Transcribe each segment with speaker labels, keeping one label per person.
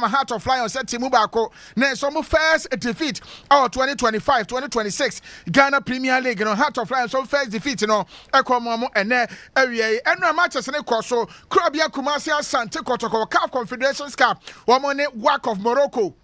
Speaker 1: my Heart of Lions said Timu Bako. Na some first defeat 2025-2026 Ghana Premier League. Heart of Lions some first defeat Ekomomo ene area. Enra matches ne koso Krabia Kumasi Asante Kotoko CAF Confederations Cup. Womone WAC of Morocco.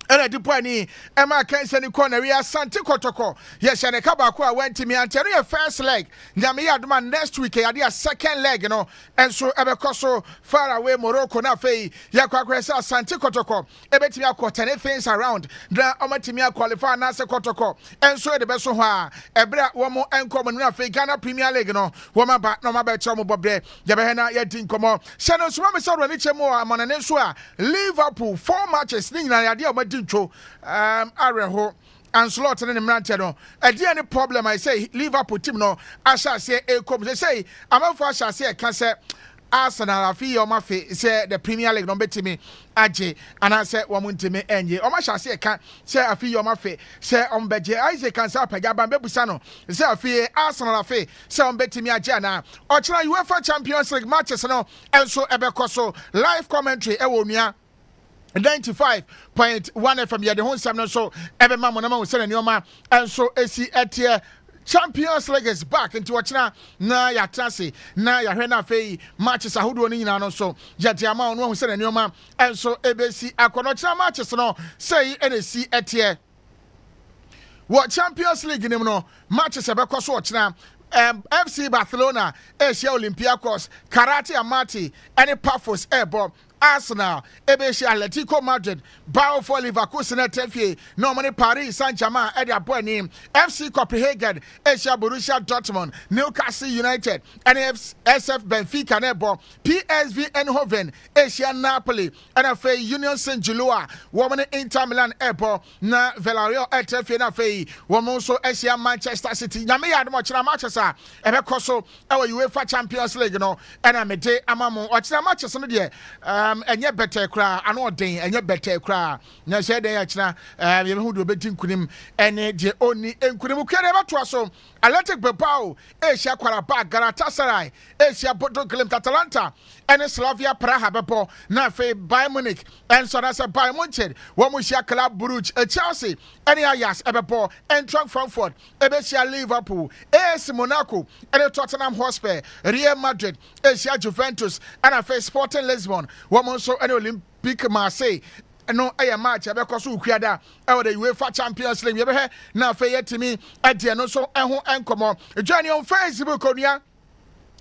Speaker 1: Ena dipani ema kense ni corner we Asante Kotoko. Yes, and Kabako went to me and tell you first leg. Nyame aduma next week ya dia second leg and so ebekoso far away Morocco na fei ya kwakwesa Asante Kotoko. Ebetimi akotene things around. Na omatimi qualify na se Kotoko. And so the best one ebra womo enko na fei Ghana Premier League woma ba no mabetra mo bobre ya behena ya din komo. Shano so me so ni chemo amanane so a Liverpool 4 matches ni na ya dia areho and slot in the Mrantia no. Any problem I say Liverpool team I shall say a come say I'm for shall say can say Arsenal afi or mafi say the Premier League no bet me aje and I say woman to me enye or shall say can say afi or mafi say beje I say can say pagaba bebusano say afi Arsenal afi say bet me aje na or UEFA Champions League matches and so ebekoso live commentary e wonua 95.1 FM ya the whole seven so every man when I'm saying Nioma and so AC at Champions League is back into watching na ya trase na ya hena fei matches ahudu ni nyina no so ya diama ono hu saying Nioma and so ABC akonochina matches no say NC at what Champions League no matches abekoso ochina FC Barcelona Asia Olympiacos Karate Amati any Pafos Airborne Arsenal, Ebeshi Atletico Madrid, Bao for Leverkusen Tefie, Normally Paris Saint-Germain, Edia Boy FC Copenhagen, Asia Borussia Dortmund, Newcastle United, SF Benfica Nebo, PSV Eindhoven, Asia Napoli, NFA Union Saint-Gilloise, Woman Inter Milan Ebo, Na Villarreal Tefie NFA, Woman so Asia Manchester City, Yami Admochina Manchester, Ebekoso, our UEFA Champions League, and I'm a day among watching matches on the day. Enye better cry, I know day, enye better cry. Na say dey achna, you who do betin kunim, ene je oni enkunim kere batwaso. Athletic Bilbao, Asia Kwaraba, Galatasaray, Asia Porto Glimt Atalanta, ene Slavia Praha bebo, na fe Bayern Munich, and so that's a Bayern Munich, Wamusia Club Brugge, Chelsea, ene Ajax ebebo, Eintracht Frankfurt, Ebesia Liverpool, AS Monaco, ene Tottenham Hotspur, Real Madrid, Asia Juventus, and a fe Sporting Lisbon. So an Olympic Marseille no a match abekoso ukuada e the UEFA Champions League you be na fe yetimi ade no so eho enkomo join on Facebook onua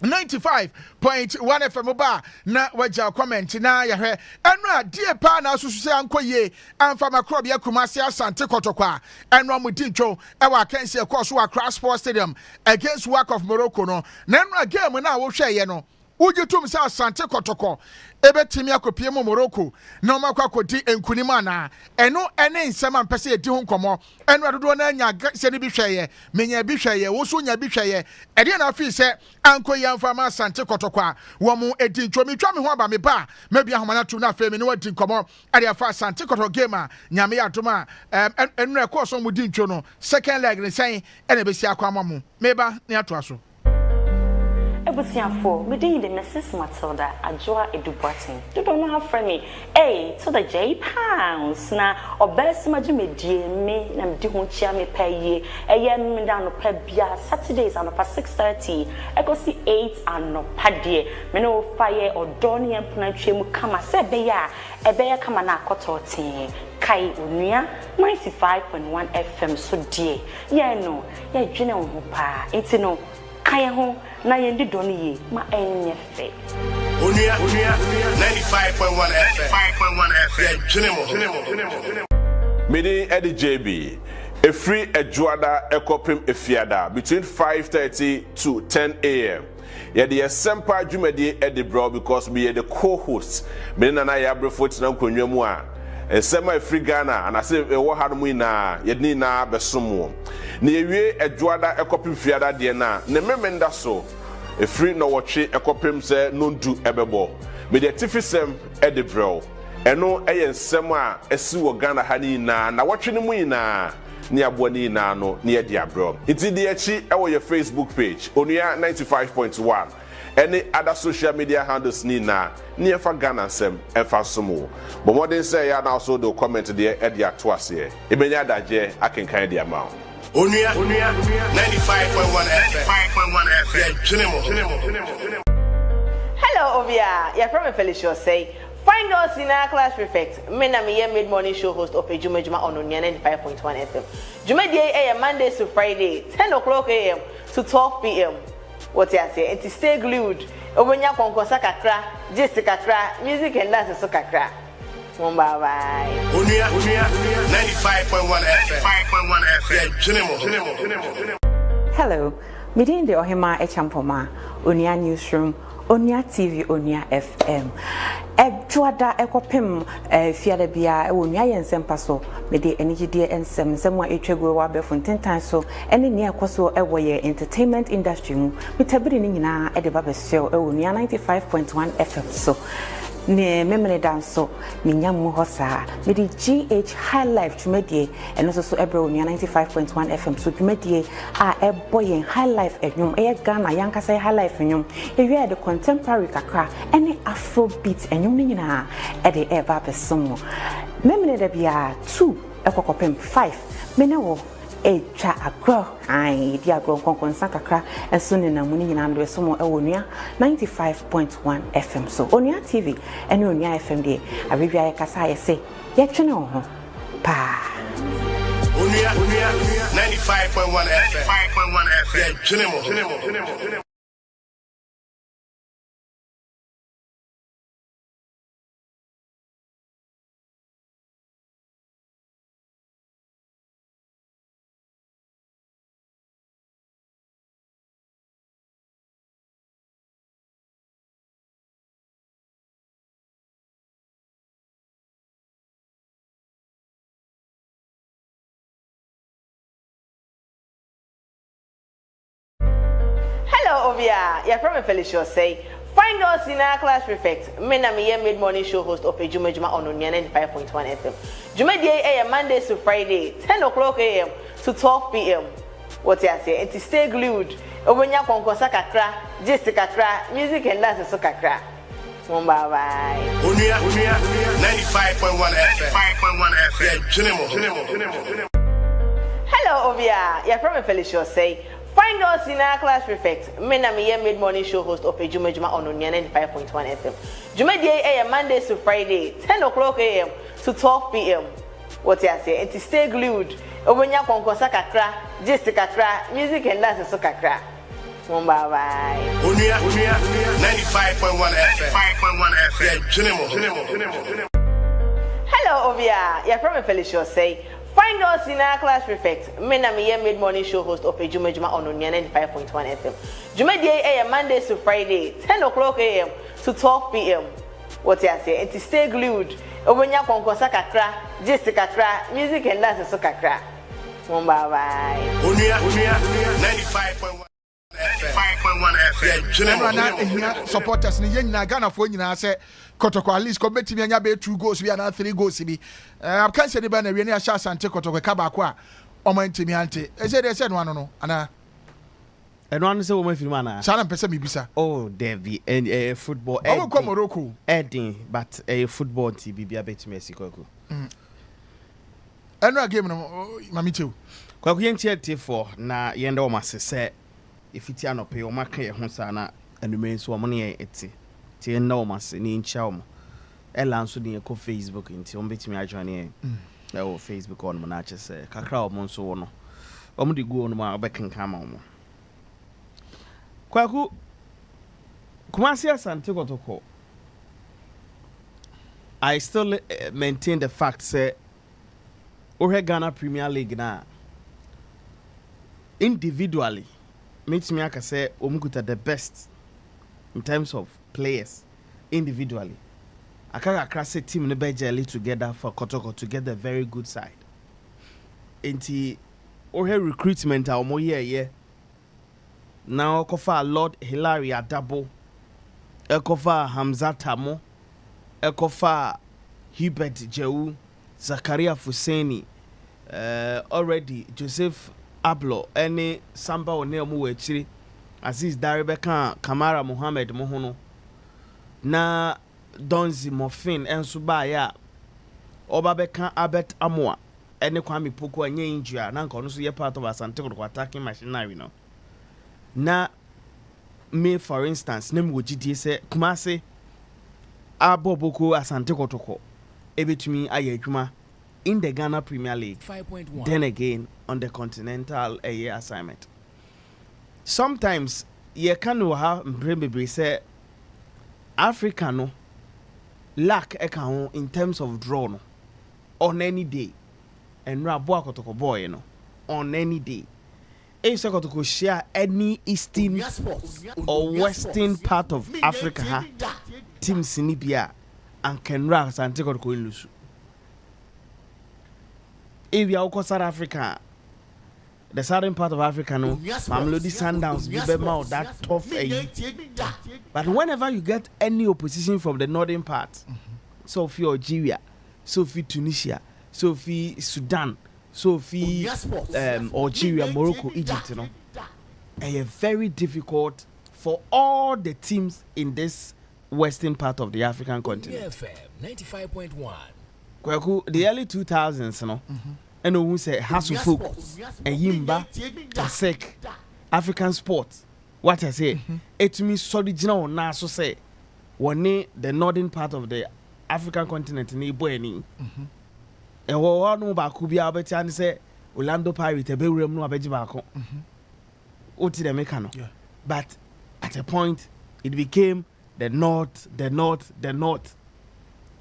Speaker 1: 95.1 FM ba na waja comment na ya hwe enra die pa na susu se ankoye amfa makrobe akumase Asante Kotoko enra mudincho e wa kanse e course wa Accra Sports Stadium against WAC of Morocco no na enra game na wo hweye no ujitum se Asante Kotoko ebetimi akopie mo Morocco na makwa kodi enkunima na eno ene nsema mpese edi ho nkomo eno adodo na anya se ne bi hweye menya bi hweye wo so nya bi hweye ede na afi se ankoyi amfa ma Asante Kotoko wo mo edi ntwomi twa me ho aba me ba mabia homana tu na afa me ne wadi nkomo ade afa Asante Kotoko game a nyame adoma eno e course mo di ntwo no second leg ne sen ene besi akwa mamu meba ne ato aso
Speaker 2: Ebusiafo, me dey the Mrs. Matilda Ajoa Edubuatin. You don't know how friendly. Hey, to the J pounds na obese majume die me na mdi ho chia me pay eye me down no pa bia Saturdays and for 6:30. I go see 8 and no pa die. Me no fire or doni empuna twemu kama se be ya kama na akototin. Kai Onua 95.1 FM so die. Yeah no, yeah dwene ho pa. Enti no kaya ho na yendi doni ye ma enye fe Onua
Speaker 3: 95.1 FM
Speaker 4: Mini Eddie JB a free Ejuada Ekopim Efiada between 5:30 to 10 a.m. Yeah, the Sempa Jumedi Eddie Bro because we are the co-hosts. Mena na ya brefot na konwamua. Sema free Ghana and I say e wo hanu ina yedni na besomo. Na ewie Ejuada Ekopim Fiada de na ne memenda so e free no watche Ekopim se nondu ebebo. Me the tifisem Eddie Bro. Eno eye nsem a esi wo Ghana hani na watche ne mu ina ni aboni na no ni Eddie Bro. Iti de echi e wo your Facebook page Onua 95.1 any other social media handles ni na near for Ghana sem and for some. But what they say, and also do comment there at the actuas here. Ibenya Daje, I can kind the amount.
Speaker 3: Onua 95.1 FM. 5.1 FM.
Speaker 5: Hello, Ovia. You're from Felicia say. Fine girls in our class prefect. Me na me mid-morning show host of a Juma on Onua 95.1 FM. Juma day Monday to Friday, 10 o'clock a.m. to 12 p.m. What you say? And to stay glued. Obenya konkosa kakra, just kakra, music and dance so kakra. Bye bye.
Speaker 3: Onua 95.1 FM.
Speaker 6: Hello, meeting the Ohima Echampoma, Onua Newsroom, Onua TV, Onua FM. Edwada ekopem fiade bia Onua yensem paso me de energy de ensem semwa etwego wa be fontentan so ene ne ekoso ewo ye entertainment industry mu metabiri ni nyina e de ba be show Onua 95.1 FM so ne memene danso minyamu hosa me di GH High Life tumedie eno so ebro Onua 95.1 FM so tumedie a eboyen High Life enwum e Ghana yankasa High Life enwum e wi the contemporary kakra ene Afrobeat enwum ni nyina e de eba besomo memene da bia 2 ekokopem 5 menewo echa agro ai dia agro konkonsa kakra enso ne na muni nyina ndo somo e Onua 95.1 FM so Onua TV ene Onua FM de abibia ye kasa ye se ye twene ho pa
Speaker 3: Onua 95.1 FM. 5.1 FM.
Speaker 5: Hello, Ovia. You're from Felicia say. Fine girls in our class prefect. Me na me mid-morning show host of a Juma on Onua 95.1 FM. Juma day Monday to Friday, 10 o'clock a.m. to 12 p.m. What you say? And to stay glued. Obenya konkosa kakra, just kakra, music and dance so kakra. Bye bye.
Speaker 3: Onua 95.1 FM. 5.1 FM.
Speaker 5: Hello, Ovia. You're from Felicia say. Fine girls in our class prefect. Me na me mid-morning show host of a Juma on Onua 95.1 FM. Juma day Monday to Friday, 10 o'clock a.m. to 12 p.m. What you say? And to stay glued. Obenya konkosa kakra, just kakra, music and dance so kakra. Bye bye.
Speaker 3: Onua 95.1 FM. 5.1 FM.
Speaker 5: Hello, Ovia. You're from Felicia say. Fine girls in our class prefect. Me na me mid-morning show host of a Juma on Onua 95.1 FM. Juma day Monday to Friday, 10 o'clock a.m. to 12 p.m. What you say? And to stay glued. Obenya konkosa kakra, just kakra, music and dance so kakra. Bye bye.
Speaker 3: Onua 95.1 FM. 5.1 FM.
Speaker 1: Supporters ni yenya Ghana for nyina se kotoko at least ko betimi anya be 2 goals bi na 3 goals bi I can say the ba na we ni a sha sante kotoko ka ba ko a o man timi ante e say dey say no ano no ana
Speaker 7: eno anu se wo ma film ana
Speaker 1: sana pese mi bisa
Speaker 7: oh Devi and football
Speaker 1: o ko Morocco
Speaker 7: Edding but football TV bia betimi asikoko
Speaker 1: eno a game no mami tew
Speaker 7: Kwaku yentie for na yenda o masese ifiti anope o maka ye ho sana anumen so mo ne eti tie na o mase ni ncha o ela nso de ko Facebook nti o betimi adwane e o Facebook on mo na chese kakra o mo nso wo no o mo de go no ma obekenka ma mo Kwaku Kumasi Asante Kotoko I still maintain the fact say Ghana Premier League na individually makes me say Omukuta the best in terms of players individually. Akara Krase team ne bejeli together for Kotoko to get a very good side. Inti recruitment a omo ye now kofa Lord Hilary Adabo ekofa Hamza Tamo ekofa Hubert Jewu Zakaria Fuseni already Joseph Ablo any Samba one omo wechiri Aziz Daribeka Kamara Mohammed Mohono na Donzi Mofin enso ba ya Obabeka Abet Amwa ene Kwame Poku anye injua na nka ono so ye part of Asante Kotoko attacking machinery no na me for instance nem wogidie se Kumase Aboboko Asante Kotoko ebetumi aye adwuma in the Ghana Premier League 5.1 then again on the continental assignment. Sometimes you can have maybe say Africa no lack account in terms of draw no on any day and Rabua Kotoko boy no on any day. A to share any eastern or western part of Africa ha team Sinibia and Kenra and take Kotoko Lusu. If you are South Africa, the southern part of Africa, no, Mamelodi Sundowns, Bibema, that tough. But whenever you get any opposition from the northern part, so for Algeria, so for Tunisia, so for Sudan, so for Algeria, Morocco, Egypt, you know, it's very difficult for all the teams in this western part of the African continent. 95.1. Kwaku, the early 2000s, you know. And who say Hasselhoek and Yimba Tasek African sports. What I say, it means original now so say one the northern part of the African continent in Iboeni. And what no ba could be Albert and say Orlando Pirates a berum no abejibako. Oti the mechano. But at a point it became the north.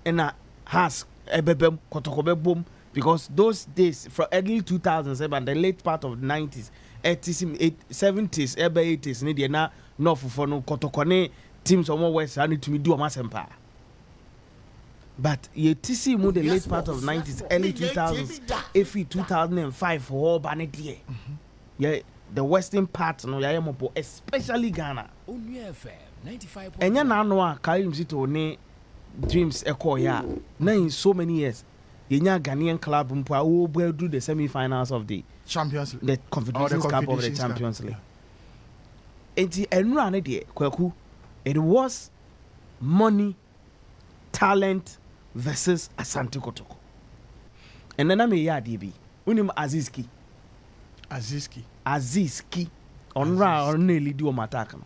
Speaker 7: And has ebebem kotokobe boom. Because those days, from early 2000s and the late part of the 90s, 80s, 70s, 80s, need na no for no kotokone teams on more west. I need to do a masempa. But ye TC mo the late part of 90s, early 2000s, if 2005 for all banet ye. Yeah, the western part no ya mopo, especially Ghana. Onua FM 95. Enya na no carry him to ne dreams echo ya. Na in so many years. Yenya Ghanaian club will do the semi-finals of the
Speaker 1: Champions League,
Speaker 7: the Confederations Cup of the Champions League. It was money, talent versus Asante Kotoko. And then I'm a DB. Unim Azizki. Onra nearly do a matak.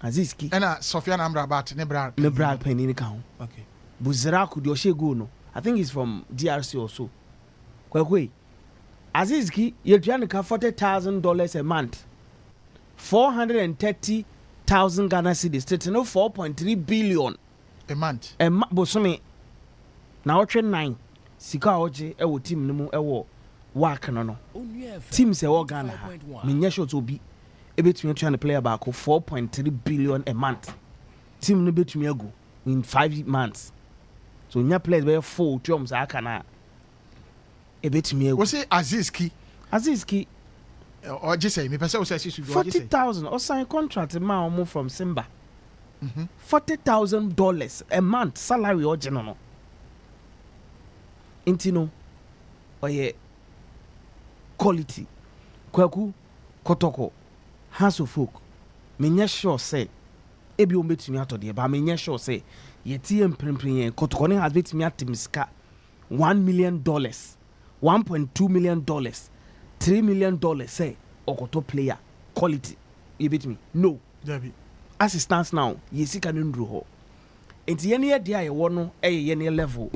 Speaker 7: Azizki.
Speaker 1: And Sofiane Amrabat,
Speaker 7: Nebra Penny count.
Speaker 1: Okay.
Speaker 7: Buzeraku Dioshe Gono. I think he's from DRC or so. Kwekwe. Azizki, you're trying to $40,000 a month. 430,000 Ghana cedis. 4.3 billion
Speaker 1: a month.
Speaker 7: Bosome. Now, 9. Sika Oje, ewo team no ewo work no. Team se wo Ghana. Minya shot obi. Ebetumi trying to play about 4.3 billion a month. Team no betumi ago in 5 months. So nya players were 4 terms akana ebetumi ego.
Speaker 1: We say Azizki or just say me person say
Speaker 7: 40,000 or sign contract ma omo from Simba. $40,000 a month salary or general. Intino oye quality Kwaku Kotoko Hasselhoek me sure say ebi ombetumi atode ba me sure say yeti emprempren Kotoko ne has betumi atimiska $1 million, $1.2 million, $3 million say okoto player quality you beat me no
Speaker 1: Debbie
Speaker 7: as it stands now yesi kan ndru ho enti ye ne ye dia ye wo no ye ne level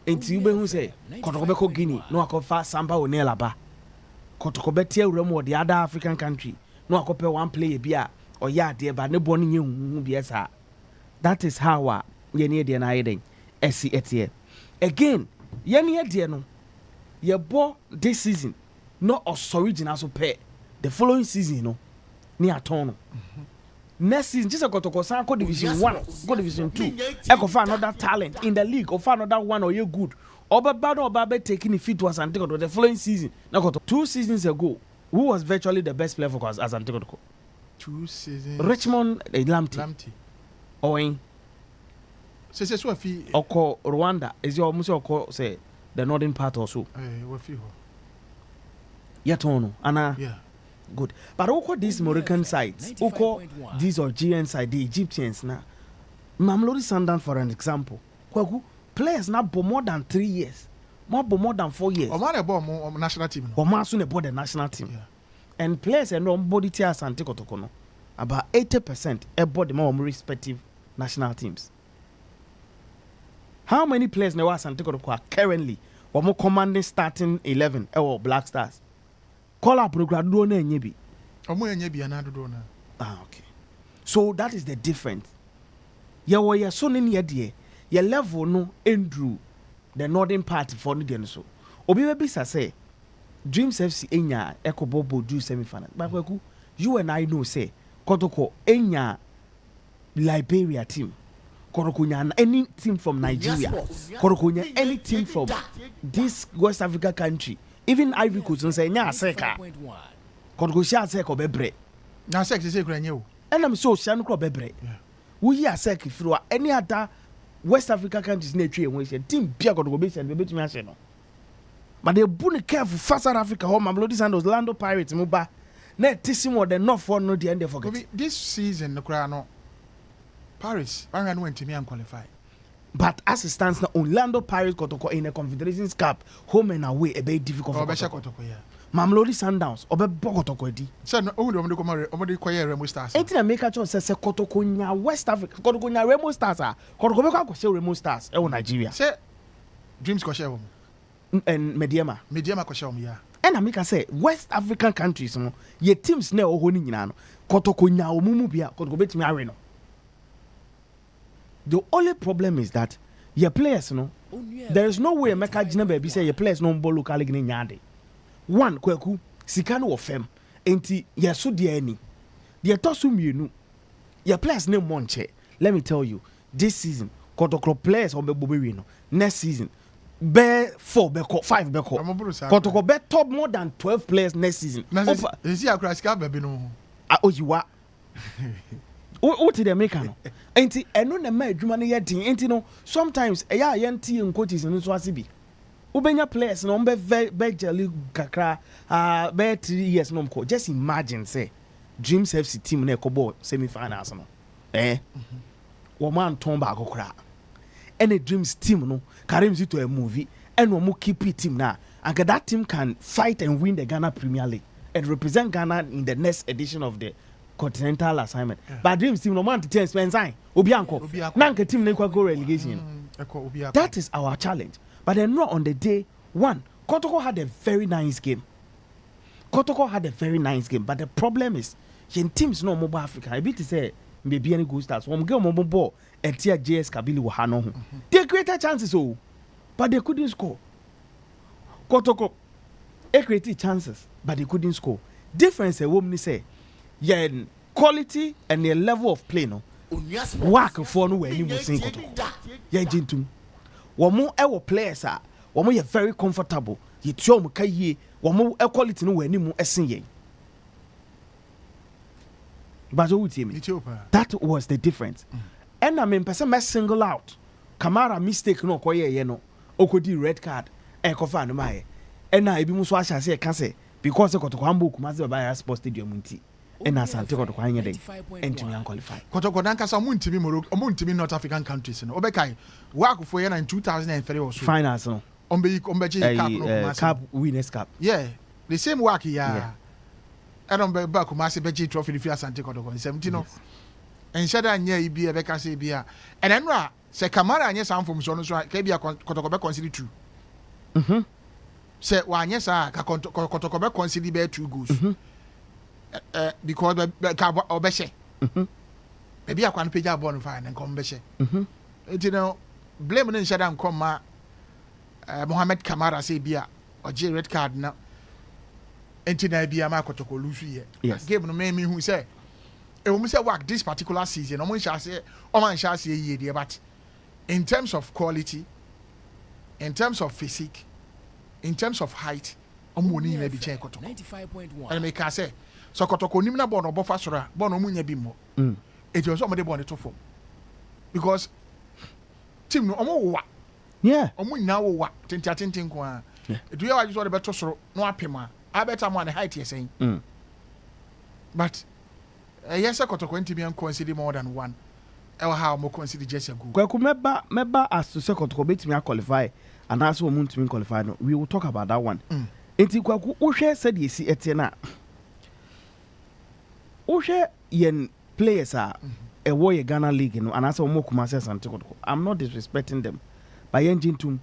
Speaker 7: enti ube hu say Kotoko be ko Guinea no akofa Samba Onela ba Kotoko be tie wura mo the other African country no akope one player bi a oya de ba ne bo ne hu bi esa. That is how ye ne de na yeden esi etie again ye ne de no ye bo this season no original so pay the following season no ni aton no next season just a Kotoko san go division 1 go division 2 e go find another talent in the league or find another one or you good oba be taking the fit was Asante Kotoko the following season na Kotoko 2 seasons ago who was virtually the best player for Asante Kotoko
Speaker 1: 2 seasons
Speaker 7: Richmond Lamti Owen
Speaker 1: say so fi
Speaker 7: oko Rwanda is your almost oko say the northern part also
Speaker 1: we fi ho
Speaker 7: yet ono ana
Speaker 1: yeah
Speaker 7: good. But who call these Moroccan sides? Who call these Algerian side, the Egyptians now? Mamelodi Sundowns, for an example, Kwaku, players now for more than 3 years, more than 4 years.
Speaker 1: Or more national team.
Speaker 7: Or more soon about the national team. Yeah. And players and nobody tears and take otokono. About 80% about the more respective national teams. How many players now are Santiago currently or more commanding starting 11 or Black Stars? Call up Rugradona and Yebi. Okay. So that is the difference. Ya so nini yedie ya level no Andrew the northern part for the so. Obi bisa say Dreams FC enya ekobobo do semi-final. But you and I know say Kotoko enya Liberia team. Korokunya any team from Nigeria. Korokunya any team from this West Africa country. Even Ivory Coast say nya seka. Korokusha seka bebre.
Speaker 1: Na seka say kranyo.
Speaker 7: And I'm so shanu kro bebre. We hear seka through any other West Africa countries na twe enwe team bia Koroku be say be betumi ase no. But they bunny careful for South Africa home Mamelodi Sundowns Orlando Pirates muba. Na tissimo the north for no the end they forget.
Speaker 1: This season no kra no Paris, I went to me and qualify.
Speaker 7: But as it stands now, Orlando Pirates Kotoko in a Confederations Cup, home and away, a very difficult for Kotoko. Mamelodi Sundowns, Obe Bogotoko di.
Speaker 1: So, no, only Koya Remo Stars.
Speaker 7: Ain't a make a choice says Kotoko West Africa, Kotoko Remo Stars, Kotoko show Remo Stars, Nigeria.
Speaker 1: Say, Dreams Koshew
Speaker 7: and Mediama
Speaker 1: Koshew, yeah.
Speaker 7: And I make a say, West African countries, ye teams now holding in Kotoko now, Mumubia, Kotoko bet me arena. The only problem is that your players, there is no way make a baby say your players no ball locally in Yande. One, Kwaku, Sikano of Fem, enti yasu diani. The Tosum you your players name Monche. Let me tell you, this season, Kotoko players on the Bobirino. Next season, bear 4 beko 5 beko. Kotoko bet top more than 12 players next season.
Speaker 1: Is he a crash cab baby no?
Speaker 7: Oh, you are. What did they make? Enti eno na ma adwuma no ye din enti no sometimes eya yenti en coaches no so asibi ubenya players no be jeli kakra be 3 years no mko just imagine say Dreams FC team na ekobo semi finals no wo man ton ba akokra any Dreams team no carry me to a movie and wo keep team na and that team can fight and win the Ghana Premier League and represent Ghana in the next edition of the continental assignment. Yeah. But Dreams team no man to change spend sign. Obianko. Nanka team na go relegation. That is our challenge. But then not on the day one. Kotoko had a very nice game. But the problem is, when teams no mobile Africa, I be to say maybe any good stars. One game mobile ball and tia JS Kabili wa hano. They created chances but they couldn't score. Kotoko created chances, but they couldn't score. Difference a woman say. Yeah, quality and the level of play no work for no way you sing yeah jintum womo ewo players are womo you very comfortable you tell me kai womo quality no way mu esen ye but what you mean that was the difference and I mean person must single out Kamara mistake no koye ye no okodi red card e ko fa no mai and na ebi mu so ahya se ka se because e kotoko hambo kumase ba sports stadium nti and as Santiago to kwanye dey entimi an qualify
Speaker 1: kotoko dan kasa muntimi Morocco muntimi North African countries no obekai work for in 2003 or so
Speaker 7: finals no
Speaker 1: ombeji
Speaker 7: cup winners cup
Speaker 1: yeah the same work yeah and on back kumase beji trophy the Santiago to 17 no and shada anya ibi e beka se bia and enra se Kamara anya sam from so no so ka bia kotoko be consider 2 se wa anya sa ka kotoko be consider be 2 goals because obeshe maybe I can pay your bond fine and come beshe you know blame in shada come ma Mohamed Kamara say bia or J red card now entina bia ma kotoko lose here game no me who say e wo say work this particular season no man shall say ye there but in terms of quality in terms of physique in terms of height omoni na bi chen kotoko 95.1 and me can say so kotoko nim na ball no bofa sora ball no munya bi mo it was somebody ball to form because team no omo wa omo nyina wo wa tintin ko a do you just want better soro no apema a better man height you saying But yes, I got to consider more than one. How more consider just a good.
Speaker 7: Kwaku member as to second to bet me qualify and as we to qualify. No, we will talk about that one. Enti Kwaku Oshe said you see Etienne. Oshe yen players are a warrior Ghana League, you know, and as a more commercial and I'm not disrespecting them. By engine to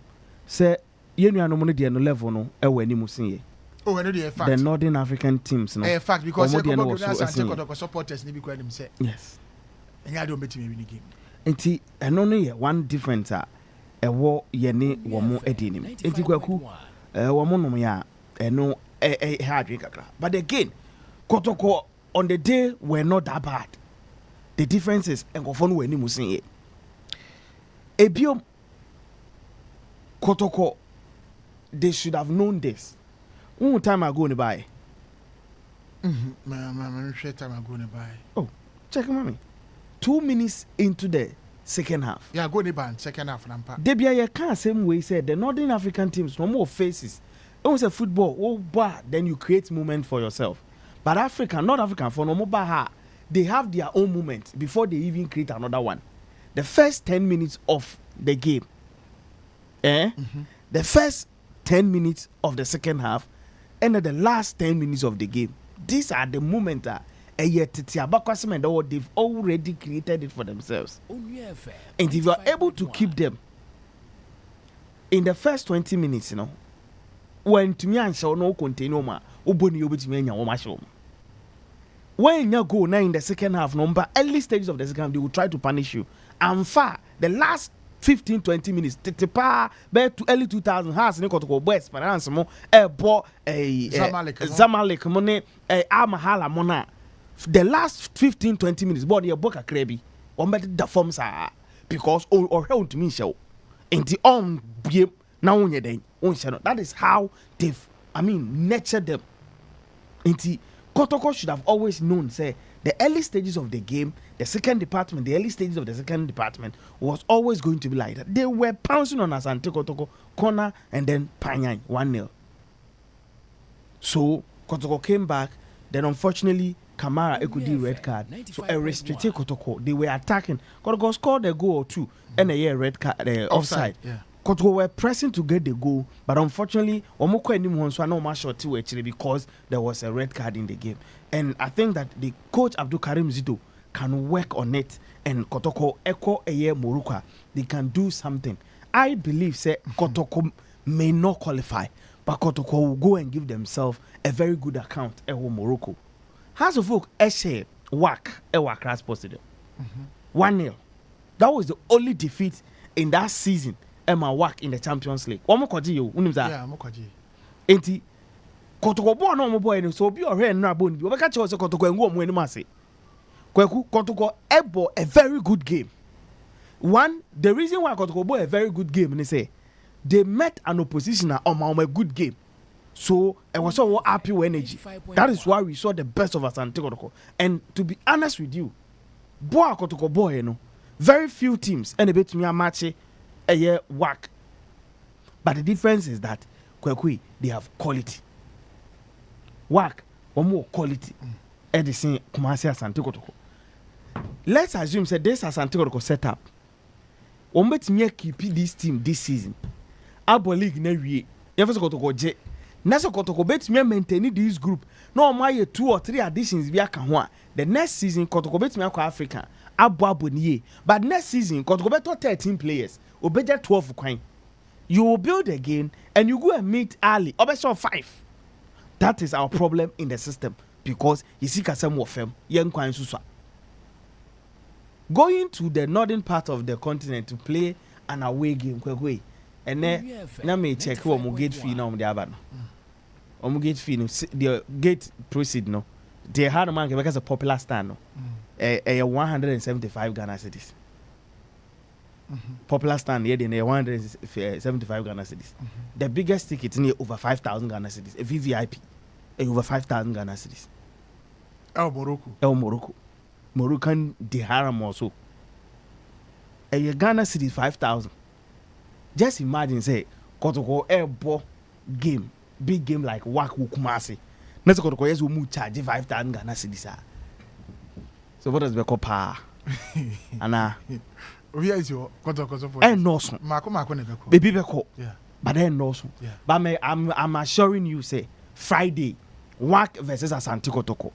Speaker 7: say you know no money the level no any musin.
Speaker 1: Oh, and
Speaker 7: the Northern African teams, no.
Speaker 1: A fact because
Speaker 7: supporters
Speaker 1: need be quite themselves.
Speaker 7: Yes.
Speaker 1: And I don't bet me win the game.
Speaker 7: Enti and only one difference a war yene womo edinim. Enti Kwaku womo no ya no hard drink kakra. But again, Kotoko on the day were not that bad. The difference is enkofo no wani musin ye. Ebio Kotoko, they should have known this. One time ago, buy.
Speaker 1: Time ago, buy.
Speaker 7: Oh, check mommy. 2 minutes into the second half.
Speaker 1: Yeah, go to second half.
Speaker 7: Debia, you can't same way said the Northern African teams no more faces. It was a football. Oh, bah, then you create movement for yourself. But North African for no more bah, they have their own movement before they even create another one. The first 10 minutes of the game. The first 10 minutes of the second half and the last 10 minutes of the game. These are the moments that they've already created it for themselves. And if you are able to keep them in the first 20 minutes, you know, when to me and shall no contain ma, uboni to me and when you go now in the second half, number early stages of the second half, they will try to punish you. And far the last 15-20 minutes titipa be to early 2000 has ne kotoko bo Esperance mo bo Zamalek mo ne Amahala mo na the last 15-20 minutes board your book akrebi o met the forms are because or held to me show enti on bie na onye den on no. That is how they've nurtured them. Enti Kotoko should have always known say the early stages of the game, the early stages of the second department was always going to be like that. They were pouncing on Asante Kotoko corner and then Panyang 1-0. So Kotoko came back. Then unfortunately Kamara Ekudi red card. So a restricted Kotoko. They were attacking. Kotoko scored a goal or two and a red card offside.
Speaker 1: Yeah.
Speaker 7: Kotoko were pressing to get the goal, but unfortunately, Omoko and so no match short actually because there was a red card in the game. And I think that the coach Abdul Karim Zito can work on it, and Kotoko Eko Eye Moruka, they can do something. I believe say Kotoko may not qualify, but Kotoko will go and give themselves a very good account at Morocco. House of Folk Eshe Wak Ewa Class Positive 1-0. That was the only defeat in that season. Emma work in the Champions League. One more you,
Speaker 1: yeah, more
Speaker 7: Enti Kotoko bo no mo boy so bi ohwe na boni bi obeka che o se Kotoko enwo mo enu ase. Kwaku Kotoko ebo a very good game. One, the reason why Kotoko bo a very good game is say they met an opposition on a good game. So it was so happy with energy. That is why we saw the best of Asante Kotoko. And to be honest with you, boy Kotoko boy, you know, very few teams and a bit me a match a year work. But the difference is that Kwekwe, they have quality. Work, one more quality. And the same Kumasi Asante Kotoko. Let's assume that this Asante Kotoko set up. On bet me keep this team this season. Abo league na wie. Yefo Kotoko je. Nasa Kotoko bet me maintain this group. No my 2 or 3 additions bi aka ho a. The next season Kotoko bet me akwa Africa. Abo niye. But next season Kotoko bet 13 players. Obeja 12 kwan. You will build again and you go and meet Ali. Obeso 5. That is our problem in the system because you see kasem of them yen kwan suswa. Going to the northern part of the continent to play an away game Kwekwe. And then na me check who mo gate fee na mo de aba no. Omo gate fee no the gate proceed no. They had a man because a popular stand no. 175 Ghana cedis. Popular stand here in 175 Ghana cedis. The biggest ticket near over 5,000 Ghana cedis. A VVIP over 5,000 Ghana cedis. Morocco. Moroccan dirham also. A Ghana cedis 5,000. Just imagine say Kotoko airbo game, big game like Kwaku Kumasi. Let's go to Koya's who charge 5,000 Ghana cedis. So what does the copa? Anna,
Speaker 1: Where is your Kotoko for?
Speaker 7: and no son.
Speaker 1: Marco Nebeko.
Speaker 7: Baby Beko.
Speaker 1: Yeah.
Speaker 7: But then no son.
Speaker 1: Yeah.
Speaker 7: But I'm assuring you, say, Friday, WAC versus Asante Kotoko.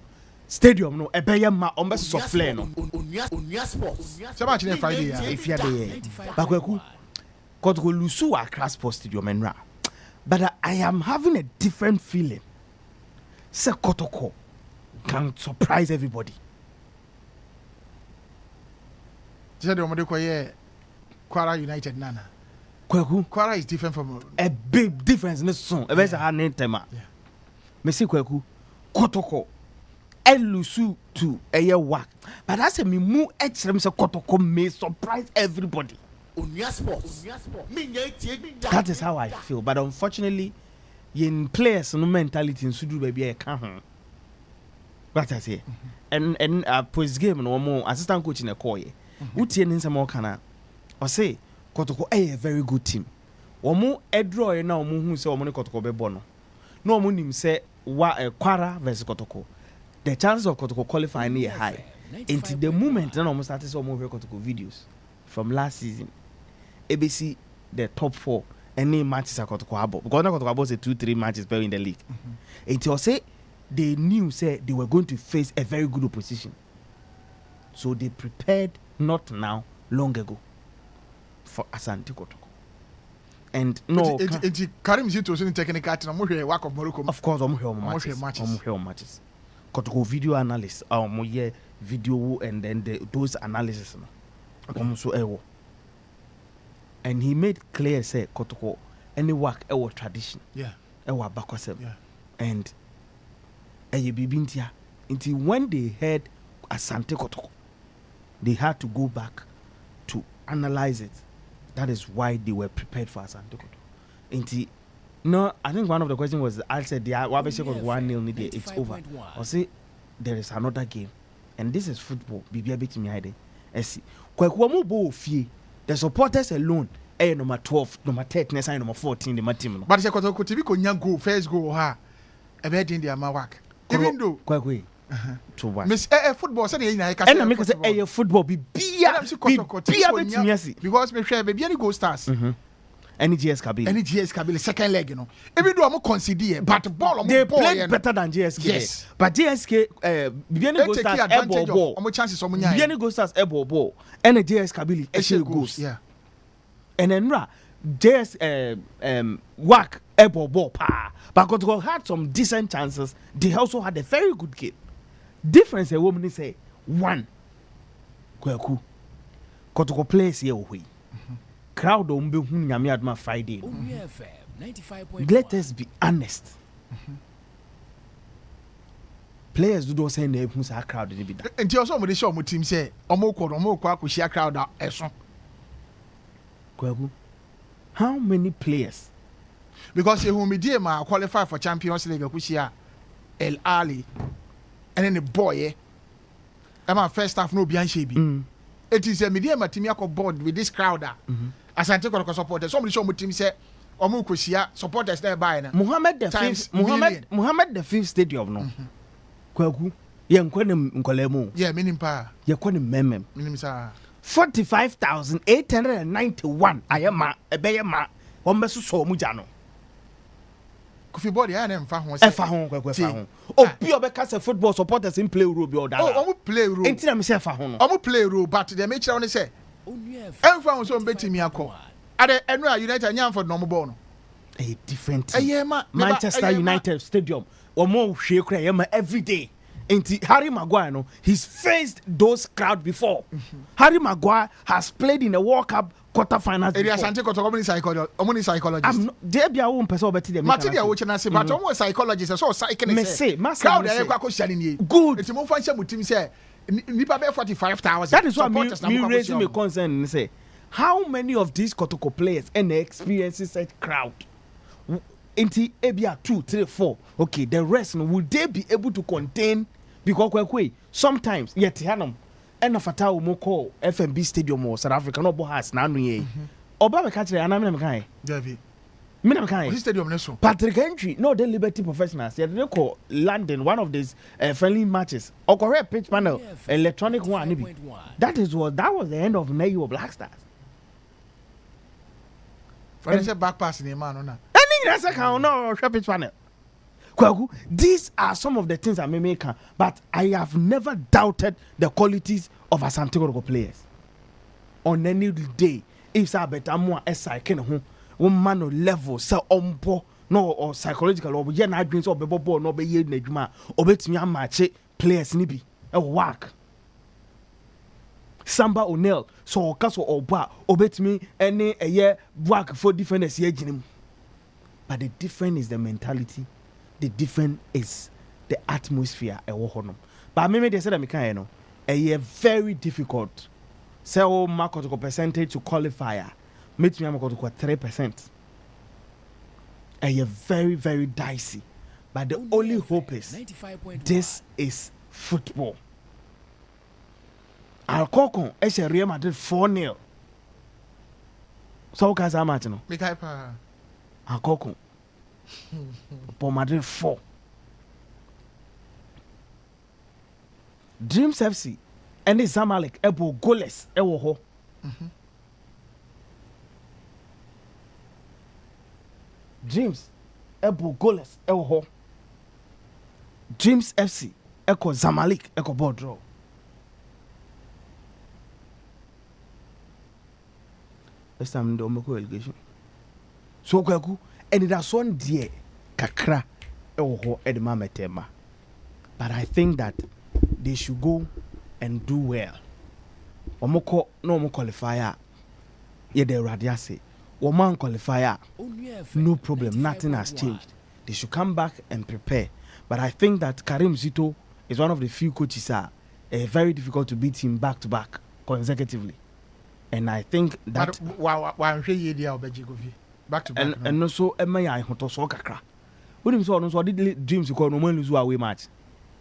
Speaker 7: Stadium no ebeye ma ombe sofle no
Speaker 3: Onua Sports.
Speaker 1: So much in Friday yeah.
Speaker 7: if you dey bakweku Kotoko lusu Accra Sports Stadium enra. But I am having a different feeling. Say Kotoko can surprise everybody.
Speaker 1: Just the Omode Koye Kwara United Nana.
Speaker 7: Kweku
Speaker 1: Kwara is different from
Speaker 7: a big difference in this song. A better hand name tema. Me see Kweku Kotoko elusu to a year work. But I say me move extra Mr. Kotoko may surprise everybody.
Speaker 3: Onua Sports.
Speaker 7: That is how I feel. But unfortunately, in players no mentality in Sudu baby I can't. What I say. And post game no more assistant coach in a call. Uti and some more kana. Or say Kotoko a very good team. Omo edro na omo hu say omo Kotoko be bono. No omo nim say wa Kwara versus Kotoko. The chances of Kotoko qualifying are high. Until the moment then almost started some over Kotoko videos from last season. ABC the top 4 any matches at Kotoko Abo. Because Kotoko Abo say 2-3 matches in the league. Until say they knew say they were going to face a very good opposition. So they prepared not now, long ago for Asante Kotoko. And no
Speaker 1: it Karim is to in technical team work of Morocco.
Speaker 7: Of course matches. Kotoko video analysis video and then those analysis so and he made clear say Kotoko any work tradition bakwasem and bibintia until when they heard Asante Kotoko they had to go back to analyze it. That is why they were prepared for Asante Kotoko until no, I think one of the questions was I said the Wabese got 1-0 it's over. Or say there is another game. And this is football. Bibi abeti mi hide. Esi. Kwekuamu bo fie. The supporters alone number 12, number 13, number 14 the team.
Speaker 1: But say Kotoko TV ko nyango first goal ha. Ebe din dia ma work. Even though
Speaker 7: Kwekwe. To what?
Speaker 1: Miss football say na ka
Speaker 7: say. And make say football be bia abeti mi asi.
Speaker 1: Because me share baby any go stars.
Speaker 7: Any GS Kabili
Speaker 1: second leg, you know. Even though I'm concede, but the ball
Speaker 7: they played better than GSK. Yes, but GSK Bibiani go stars airball ball. Bibiani go stars airball ball. And the GS Kabili actually goes.
Speaker 1: Yeah.
Speaker 7: And then JS WAC airball ball pa. But Kotoko had some decent chances. They also had a very good game. Difference a woman say one. Kweku Kotoko plays here away. Crowd on be nyame adma Friday. Let us be honest. Players do not say na who say crowd dey be that.
Speaker 1: Until some of the show team say omo kwa share crowd eso.
Speaker 7: Kwagu. How many players?
Speaker 1: Because you me dey ma qualify for Champions League akushia El Ali and then the boy my first half no bian shebi. It is a media matimi board with this crowd. Asante Kotoko supporters. Somebody show me team say omo kosia supporters there by na.
Speaker 7: Mohammed the fifth stadium no. Kwaku ye nkwane nkolemu.
Speaker 1: Yeah, minim pa.
Speaker 7: Ye kwani memem.
Speaker 1: Minim sa.
Speaker 7: 45,891 ayema ebeye ma. Wombeso so mu ja no.
Speaker 1: Kofi board ya na mfa ho say.
Speaker 7: Efa ho kwekwe fa ho. Obi obeka say football supporters in play role bi oda.
Speaker 1: Oh, omo play role.
Speaker 7: Enti na me say fa ho no.
Speaker 1: Omo play role but they make sure say Enfa on so mbetimi akọ. Ade Onua United Nyanford no mo ball no.
Speaker 7: A different team. Manchester United Stadium. Omo hwe kra yema every day. Enti Harry Maguire no, he's faced those crowd before. Harry Maguire has played in the World Cup quarterfinals before.
Speaker 1: Asante Kotoko psychologist.
Speaker 7: I'm there be a one person obeti dem.
Speaker 1: Material wo chena say but omo psychologist so psych ne say. Crowd dey kwa ko share ni.
Speaker 7: Good.
Speaker 1: Enti mo fa nche mutim say nipa be 45,000.
Speaker 7: That is why me raising my concern and say how many of these Kotoko players and experiences such crowd into ABR 2, 3, 4 okay the rest will they be able to contain because sometimes yet hanum and of fata mo call FMB stadium or South Africa no bo has na no ye oba be catch anam na kai
Speaker 1: David
Speaker 7: Me na kind.
Speaker 1: This stadium neso.
Speaker 7: Patrick Henry, no, the Liberty Professionals. They call London one of these friendly matches. Or correct pitch panel, electronic one. That was the end of Neyo Black Stars.
Speaker 1: For they say back pass in the man or not.
Speaker 7: Any that's a count no pitch panel. Kwaku, these are some of the things I may make, but I have never doubted the qualities of Asante Kotoko players. On any day, if I bet I'm more SI one man or level so ompo no or psychological or yeah na dreams or bebo no be ye na dwuma obetumi amache players ni bi e work Samba O'Neil so kaso oba obetumi any a year work for defenders ye ginim. But the difference is the mentality, the difference is the atmosphere e wo hono. But me they said that me kan no a year very difficult say o mark percentage to qualifier meet me, I'm going to 3%. And you're very, very dicey. But the only hope is this is football. Alcocon is a Real Madrid 4-0. So, guys, I'm at no. Alcocon. For Madrid 4. Dreams FC and the Zamalek ebo goalless ewo ho. Dreams ebo goalless ewo ho. Dreams FC eko Zamalek eko ball draw. This time ndo meko relegation. So kwaku and that's one dear kakra ewo ho edema metema. But I think that they should go and do well. Omoko no mo qualifier. Ye de radiase. Woman qualifier. No problem. Nothing has changed. They should come back and prepare. But I think that Karim Zito is one of the few coaches very difficult to beat him back to back consecutively. And I think that
Speaker 1: back to back.
Speaker 7: And also Emma Hoto so kakra. When him so did dreams you call no man lose away match.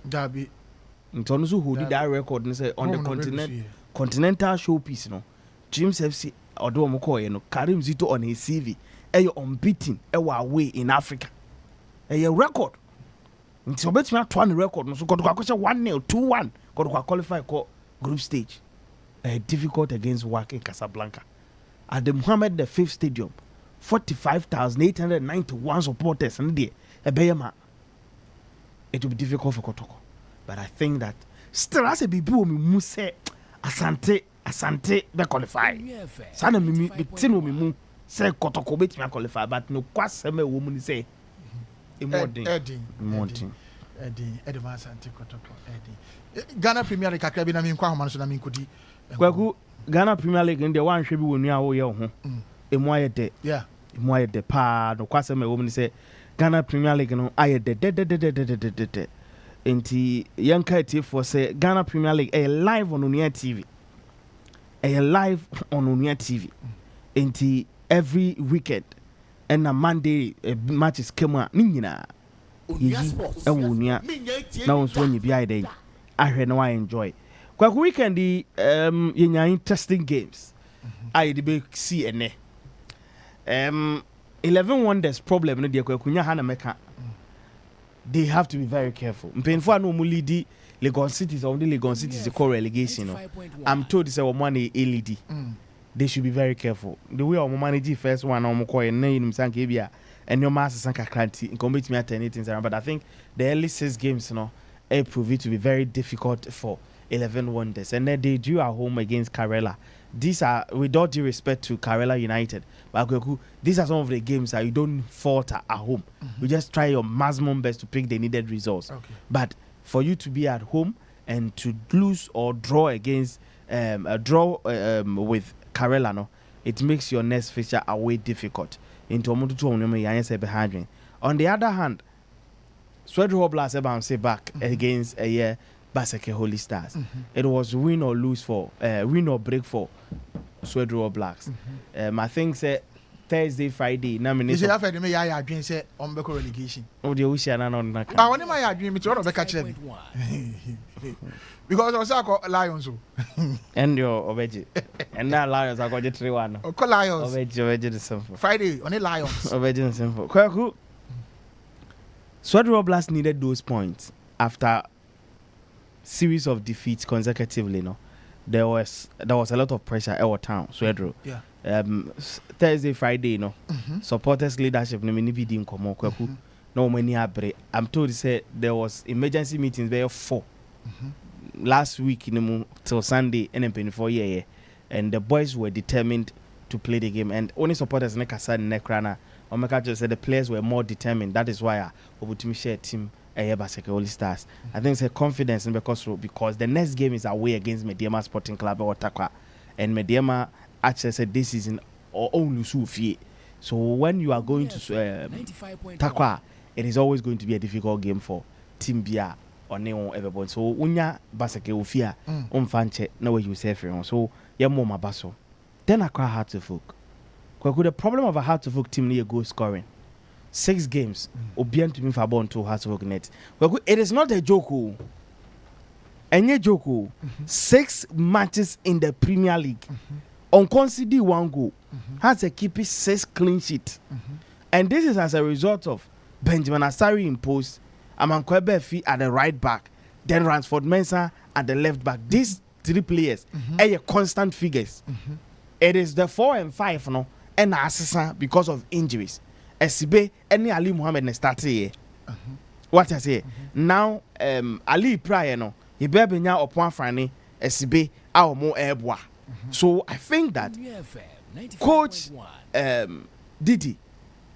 Speaker 1: Derby.
Speaker 7: Ntonusu who did that record and say on the continental showpiece no. Dreams FC odo omoko no Karim Zito on his CV unbeaten away in Africa. Record. Nti obetumi ato an record no so got to 1-0 2-1 got to qualify group stage. Difficult against WAC in Casablanca. At the Mohammed V Stadium, 45,891 supporters and there. It will be difficult for Kotoko. But I think that still as a bibu mi say Asante be qualify. Sana mi tinu mi mu say Kotoko betimi qualify but no kwaseme wo mu ni say Eddie
Speaker 1: Asante Kotoko Eddie. Ghana Premier League akra bi na mi nkwa homa so na mi nkodi.
Speaker 7: Kwaku Ghana Premier League in the one hwe bi wonu a wo ye ho. Emu ayede. Yeah. Emu ayede pa no kwaseme wo mu ni say Ghana Premier League no ayede de. Enti yanka TV for say Ghana Premier League live on Onua TV. Live on Onua TV. Enti every weekend and a Monday matches come out ni nyina. Onua. Now so when you be there I know I enjoy. Kwa weekend the interesting games. I dey see ene. 11 Wonders problem no dey kwa kunya ha na meka. They have to be very careful. Mpemfo no mu lead Lagos Cities or the Lagos Cities the core relegation. No. I'm told it's our money LED. They should be very careful. The way our manage first one or mko na yin sanka bia and your master sanka kranti in compete me at anything around. But I think the early 6 games prove it to be very difficult for 11 Wonders. And then they drew at home against Karela. These are, with all due respect to Karela United, but these are some of the games that you don't falter at home. You just try your maximum best to pick the needed results. Okay. But for you to be at home and to lose or draw against with Karela, no, it makes your next fixture away difficult. On the other hand, Swedro Blast say back against a year. Baseke Holy Stars. It was win or lose for win or break for Swedro Blacks. I think say Thursday, Friday. Na me
Speaker 1: You say
Speaker 7: ne.
Speaker 1: after the me ya adwen say on be relegation.
Speaker 7: Oh, the wish na no na.
Speaker 1: Ah, when my adwen me to be catch them. Because I say call Lions o.
Speaker 7: And your obeji. And now Lions are going to 3-1.
Speaker 1: Call Lions.
Speaker 7: Obeji the simple.
Speaker 1: Friday on the Lions.
Speaker 7: Obeji the simple. Kwaku. Sword Blast needed those points after series of defeats consecutively, no. There was a lot of pressure at our town, Swedro.
Speaker 1: Yeah.
Speaker 7: Thursday, Friday, no. Supporters leadership no many video come Kwaku. No many abre. I'm told to say there was emergency meetings there 4. Last week till Sunday and then 4 year, and the boys were determined to play the game, and only supporters in Nekrana Omeka just said the players were more determined. That is why Obutimi share team Baseke Stars. I think it's a confidence in because the next game is away against Mediema Sporting Club or Takwa, and Mediema actually said this season or only Sufi. So when you are going to Takwa, it is always going to be a difficult game for Team Bia or Neo everybody. So unya Baseke Ufia Fanche no way you say for so Yamo Mabaso. Then Accra had to folk. The problem of a hard to folk team near goal scoring. 6 games. Obian to me for born to hard to folk net. It is not a joke. Any joke. 6 matches in the Premier League. On consider 1 goal. Has a keep 6 clean sheet. And this is as a result of Benjamin Asari imposed Amankwebe Fi at the right back, then Ransford Mensah at the left back. These 3 players are constant figures. It is the 4 and 5 no. And assassin because of injuries. SB any Ali Muhammad ne start here. What I say now, Ali Prior no, he be nya upon frani SB our more airboa. So I think that coach Didi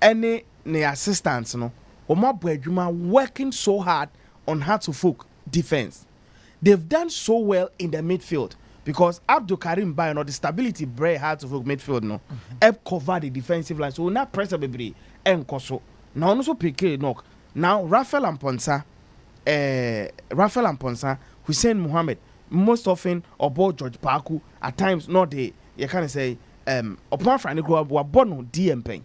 Speaker 7: any ne assistants no, working so hard on how to folk defense. They've done so well in the midfield. Because Abdul Karim by the stability very hard to folk midfield no help cover the defensive line. So now pressure baby and koso. Now also PK knock. Now Rafael Amponsa, Hussein Mohammed, most often about George Parku, at times not the you can say upon Franny grow up were born on DM pain.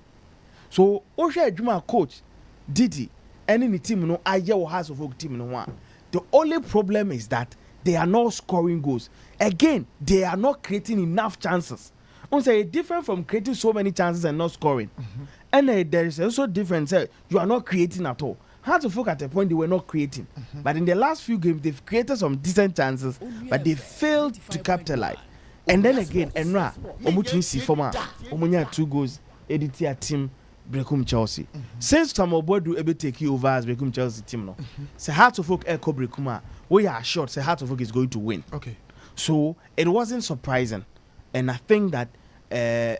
Speaker 7: So Osha Juma coach Didi any team no I has of folk team no one. The only problem is that they are not scoring goals. Again, they are not creating enough chances. I say different from creating so many chances and not scoring. And there is also difference. You are not creating at all. How to focus at a point they were not creating. But in the last few games, they've created some decent chances, but they failed to capitalize. And then again, Enra, Omutin Sifoma, Omunya 2 goals, Editia team, Brekum Chelsea. Since Tamobo do able take you over as Brekum Chelsea team, no. Say how to focus Echo Brekuma. We are short. Say Heart of Oak is going to win. Okay. So it wasn't surprising, and I think that a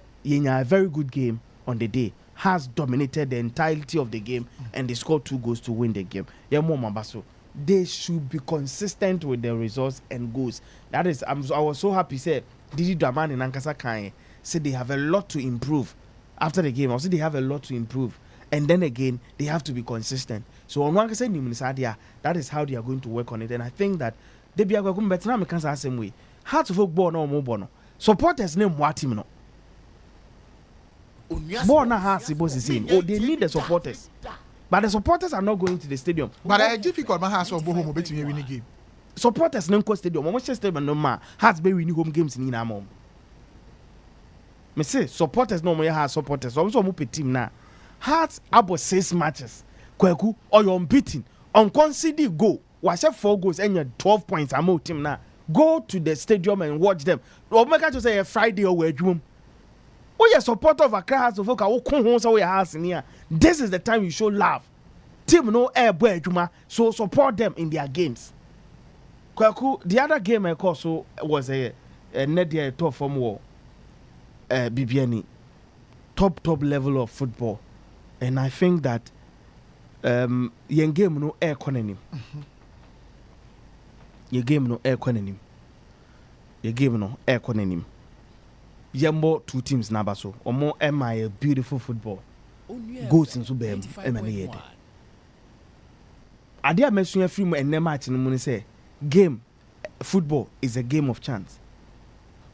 Speaker 7: very good game on the day has dominated the entirety of the game, and they scored 2 goals to win the game. They should be consistent with their results and goals. That is, I was so happy. Said Didi Draman and Ankasa Kanye said they have a lot to improve after the game. I said they have a lot to improve. And then again, they have to be consistent. So on one side, that is how they are going to work on it. And I think that they be going better now. The same way. How to folk born or more born. Supporters name what team no. Born has the same. Oh, they need the supporters, but the supporters are not going to the stadium.
Speaker 1: But it's difficult. Man has to go home to win the game.
Speaker 7: Supporters no go stadium. Almost stadium no man has been winning home games in Inamom. Me say supporters no more have supporters. Also, mo pe team na. Hearts about 6 matches. Kwaku or you're unbeaten. Unconsidered goal. Was 4 goals and you're 12 points. I'm out team now. Go to the stadium and watch them. Or make I just say a Friday or where you. Oh, you're supporter of Accra Hearts of Oka. Oh, come home so your house in here. This is the time you show love. Team no air boy Juma. So support them in their games. Kwaku, the other game I call so was a net top form war. BBNE. Top level of football. And I think that your game no air economy. Your game no air economy. Your game no air economy. You more 2 teams na baso. Or more a beautiful football. Goes into them. I dare mention a free and match in the say game football is a game of chance.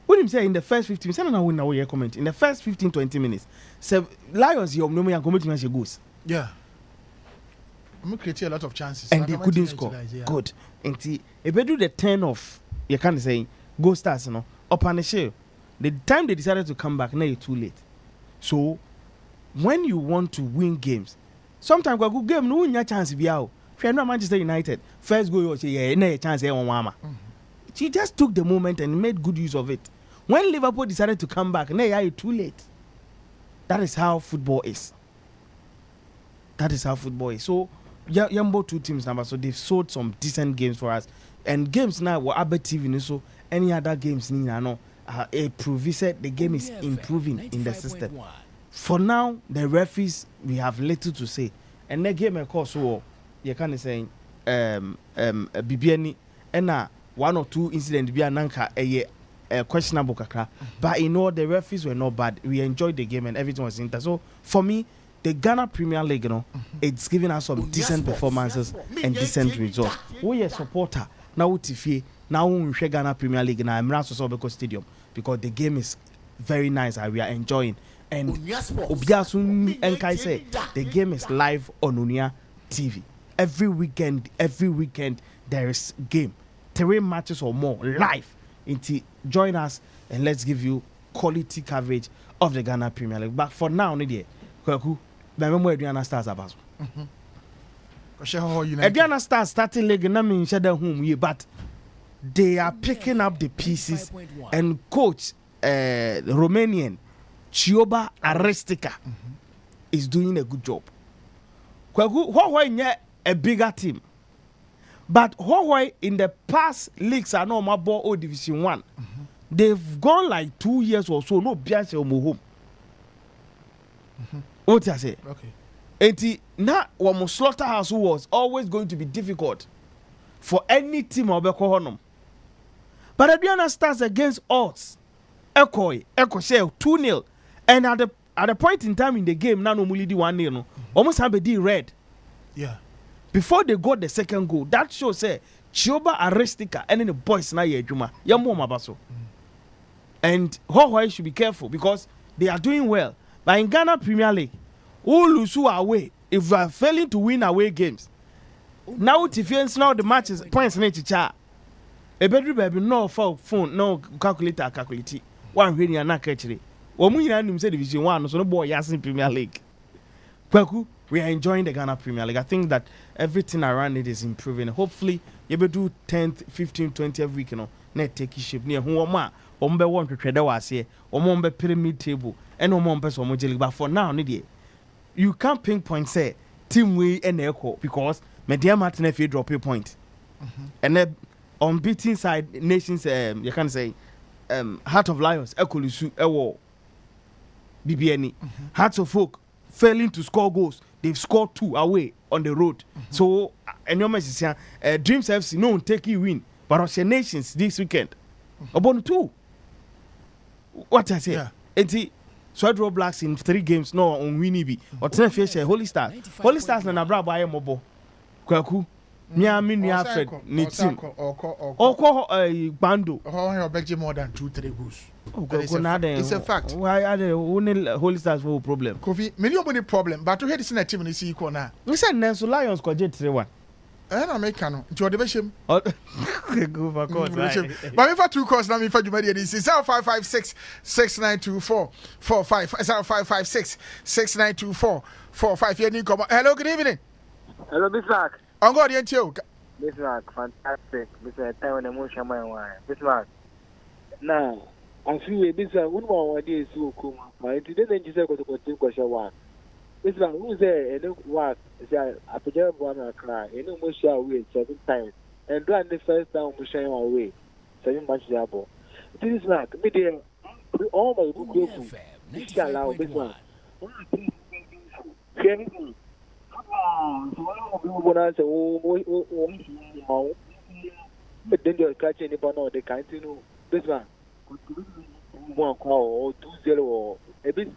Speaker 7: What him say in the first 15 minutes, I don't know when I comment. In the first 15-20 minutes, so Lions your no me and commitment goes.
Speaker 1: Yeah. We create a lot of chances.
Speaker 7: And they couldn't score. Good. And if they do the turn of, you can't say, go stars, upon the show, the time they decided to come back, now it's too late. So, when you want to win games, sometimes a good game, no win your chance to be out. If you're not Manchester United, first goal, you say, yeah, no chance here on Wama. She just took the moment and made good use of it. When Liverpool decided to come back, now it's too late. That is how football is. That is how football is. So, Yambo two teams number, so they've sold some decent games for us. And games now were Abba TV, so any other games, said the game is improving in the system. For now, the referees, we have little to say. And the game, of course, so you can't say, Bibiani, and one or two incidents, be a questionable kakra. But in all, the referees were not bad. We enjoyed the game and everything was inter. So for me, the Ghana Premier League, it's giving us some decent performances and decent results. We are supporter now. Tifie now we Ghana Premier League now. I'm Sobeko Stadium because the game is very nice and we are enjoying. And Obiasun and Kai say the game is live on Onua TV every weekend. Every weekend there is game, 3 matches or more live. Join us and let's give you quality coverage of the Ghana Premier League. But for now, Kwaku. Adriana Stars about. Adriana Stars starting league na me shada home but they are picking up the pieces and coach Romanian Chioba Arestica is doing a good job. Huawei a bigger team. But Huawei in the past leagues are no more ball Division 1. They've gone like 2 years or so, no Biase or home. What I say? Okay. Now, one slaughterhouse was always going to be difficult for any team of Honum. But Adriana starts against odds. Echo share 2-0. And at the point in time in the game, now no mulidi 1-0. Almost have a D red.
Speaker 1: Yeah. Before they got the second goal, that shows say Chioba Arestica and then the boys na Juma. Yamu Mabaso. And Huawei should be careful because they are doing well. But in Ghana Premier League, who lose away if you are failing to win away games. Now if now the matches points in cha. A bedroom baby no phone, no calculator calculate. One really and not catching. Omu say Division 1, so no boy Yasin Premier League. Kwaku, we are enjoying the Ghana Premier League. I think that everything around it is improving. Hopefully, you will do 10th, 15th, 20th week, net take shape near who ombe want to trade was here, ombe pyramid table, and ombe so much. But for now, you can't pinpoint say team we and echo because Media Martin if you drop your point. And then on beating side nations, you can say Heart of Lions, Ekolusu, Ewo, BBNE, Hearts of Folk failing to score goals. They've scored 2 away on the road. So, and your message is Dreams FC no take you win, but Russian Nations this weekend. About 2. What I say? Yeah. Swadro Blacks in 3 games, no on Winnie or 10 fish, Holy Stars. Holy Stars na Nabra by a mobile. Kwaku, Miami, Niafred, Nitim, or Bando. Oh, Belgium more than 2-3 goals.
Speaker 7: It's a fact. Why are they only Holy Stars for problem?
Speaker 1: Kofi, many of the problem, but to hear this in a team in the sea corner.
Speaker 7: We said Nelson Lions got jet 3-1.
Speaker 1: And I make canon. To the Bishop.
Speaker 7: Go for course.
Speaker 1: But if I 2 calls now, if I do my this is 0556 6924 45 0556 6924 45. Hello, good evening.
Speaker 8: Hello, Bismarck.
Speaker 1: I'm going to you.
Speaker 8: Bismarck, fantastic. Mr. Taiwan emotion, my wine. Bismarck. Now, I feel Bismarck, one more idea is so cool. I didn't just go to continue question 1. Bismarck, who's there? And what is that? I put your one cry. You know, we shall away 7 times. And then the first time we shall away 7 matches. Bismarck, me there. All my good group. You shall allow Bismarck. But then you're catching the banner, they can't know this one. 1 call or 2-0 or a bit.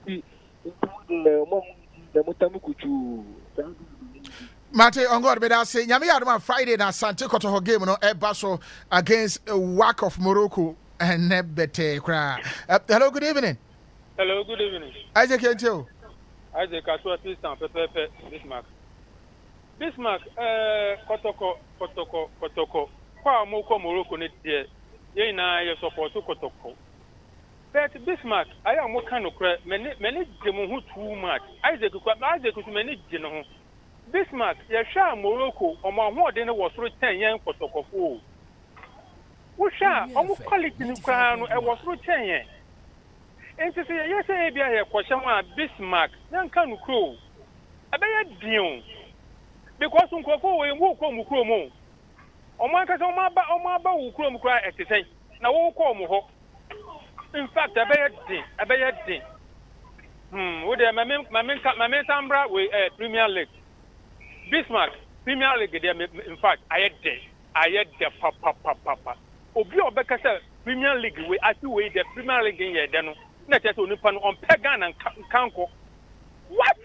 Speaker 1: Mate, on God, but I say, Yami Adama Friday na Sante Koto game no Basso against WAC of Morocco. and nebete cry. Hello, good evening.
Speaker 9: Hello, good evening.
Speaker 1: Isaac Kentio.
Speaker 9: Isaac Kasua Tristan, Pepe, Bismarck. Bismarck, Kotoko. Kwa moko Morocco ne tie. Ye na ye support Kotoko. But Bismarck, I am mo kan okra, many demo hu too much. Isaac to many demo. Bismarck, ye sha Morocco, o ma ho de ne was ro 10 yen Kotoko fo. Wo sha, o mo quality ni kwa no e was ro 10 yen. Enti se ye say bia ye kwhye ho a Bismarck, nan kan kro. Abeye dion. Because unkofo we wo ko mu kro mo. Omo aka se omo aba wo kro mu kra etesen. Na wo ko mu ho. In fact, abeye din. Wo de mamen tambra we Premier League. Bismarck Premier League de in fact aye de papa. Obi obeka se Premier League we ati we the Premier League ye de no. Na tete onipa no on pagan and kanko. What?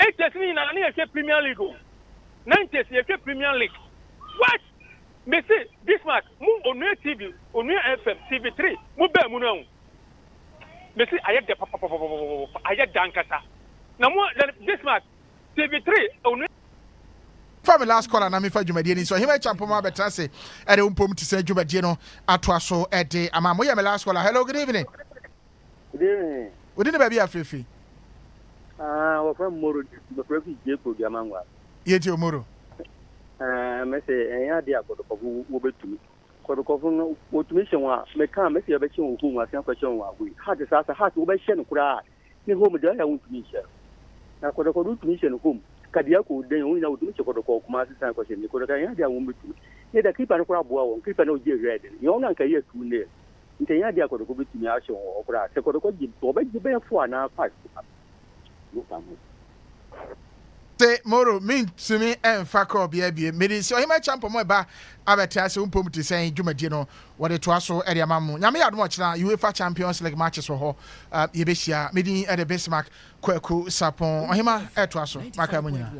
Speaker 9: 8 years na ye Premier League. 9 years ye Premier League. What? Me say Bismarck mu Onua TV, Onua FM, TV3, mu ba mu no. Me say aye de papa aye dankata. Na mu Bismarck TV3 Onua
Speaker 1: For my last caller na me fa dwumadie ni so hima champoma beta se e de umpom ti se dwumadie no atoa so e de ama mo ye my last caller. Hello, good evening.
Speaker 8: Good evening.
Speaker 1: We didn't baby afefi.
Speaker 8: We're from Moro, the Prefi Jacob Yamangwa.
Speaker 1: Yeti Omoro.
Speaker 8: Me say, and ya Kotoko will be to me. Kotoko, what mission was, may come, Messi, a question whom was some question. We had this as a heart over Shen cry. The home there, I want to mission. Now, Kotoko root mission whom Kadiako, then only know to Kotoko, Master question, the Kotaka, there won't be to me. Yet I keep an crab wall, keep an old year ready. You only can hear 2 days. In the idea Kotoko to me, I show or grass. The Kotoko did to obey the bear for an hour 5.
Speaker 1: Say Moro mean to me and Fako be made so he might champ on my back. Abeta se umpom to say dwumadie no what it was so area mamu. Nyame ado watch na UEFA Champions League matches for ho yebehia medi at the Bismarck Kwaku Sarpong. Ohima eto aso maka mu nyina.